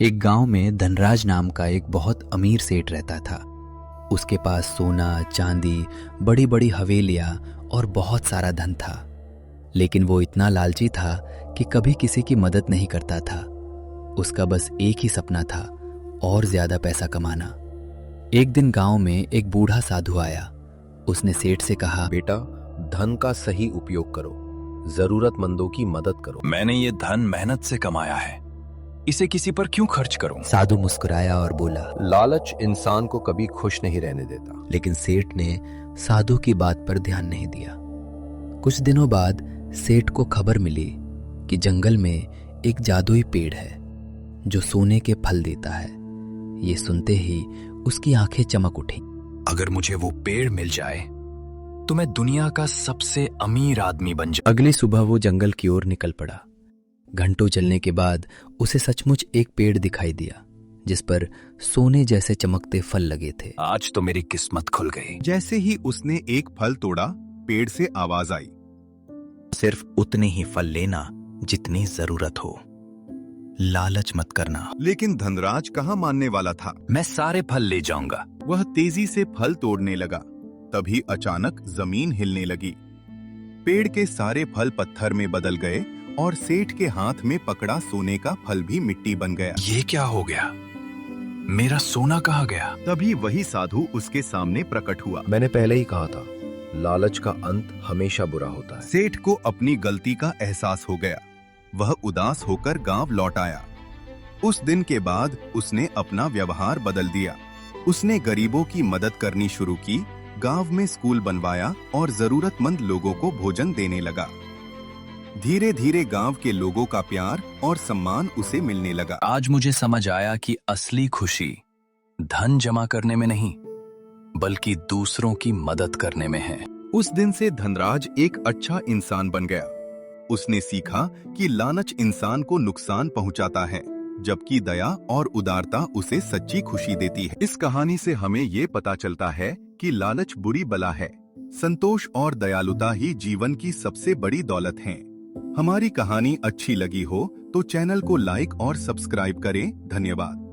एक गांव में धनराज नाम का एक बहुत अमीर सेठ रहता था। उसके पास सोना, चांदी, बड़ी बड़ी हवेलियां और बहुत सारा धन था। लेकिन वो इतना लालची था कि कभी किसी की मदद नहीं करता था। उसका बस एक ही सपना था, और ज्यादा पैसा कमाना। एक दिन गांव में एक बूढ़ा साधु आया। उसने सेठ से कहा, बेटा, धन का सही उपयोग करो, जरूरतमंदों की मदद करो। मैंने ये धन मेहनत से कमाया है, इसे किसी पर क्यों खर्च करूं? साधु मुस्कुराया और बोला। लालच इंसान को कभी खुश नहीं रहने देता। लेकिन सेठ ने साधु की बात पर ध्यान नहीं दिया। कुछ दिनों बाद सेठ को खबर मिली कि जंगल में एक जादुई पेड़ है जो सोने के फल देता है। ये सुनते ही उसकी आंखें चमक उठी। अगर मुझे वो पेड़ मिल जाए तो मैं दुनिया का सबसे अमीर आदमी बन जाऊं। अगली सुबह वो जंगल की ओर निकल पड़ा। घंटों चलने के बाद उसे सचमुच एक पेड़ दिखाई दिया जिस पर सोने जैसे चमकते फल लगे थे। आज तो मेरी किस्मत खुल गई। जैसे ही उसने एक फल तोड़ा, पेड़ से आवाज आई, सिर्फ उतने ही फल लेना जितनी जरूरत हो, लालच मत करना। लेकिन धनराज कहाँ मानने वाला था। मैं सारे फल ले जाऊंगा। वह तेजी से फल तोड़ने लगा। तभी अचानक जमीन हिलने लगी। पेड़ के सारे फल पत्थर में बदल गए और सेठ के हाथ में पकड़ा सोने का फल भी मिट्टी बन गया। ये क्या हो गया? मेरा सोना कहाँ गया? तभी वही साधु उसके सामने प्रकट हुआ। मैंने पहले ही कहा था, लालच का अंत हमेशा बुरा होता है। सेठ को अपनी गलती का एहसास हो गया। वह उदास होकर गांव लौट आया। उस दिन के बाद उसने अपना व्यवहार बदल दिया। उसने गरीबों की मदद करनी शुरू की, गांव में स्कूल बनवाया और जरूरतमंद लोगों को भोजन देने लगा। धीरे धीरे गांव के लोगों का प्यार और सम्मान उसे मिलने लगा। आज मुझे समझ आया कि असली खुशी धन जमा करने में नहीं, बल्कि दूसरों की मदद करने में है। उस दिन से धनराज एक अच्छा इंसान बन गया। उसने सीखा कि लालच इंसान को नुकसान पहुंचाता है, जबकि दया और उदारता उसे सच्ची खुशी देती है। इस कहानी से हमें ये पता चलता है कि लालच बुरी बला है। संतोष और दयालुता ही जीवन की सबसे बड़ी दौलत हैं। हमारी कहानी अच्छी लगी हो तो चैनल को लाइक और सब्सक्राइब करें। धन्यवाद।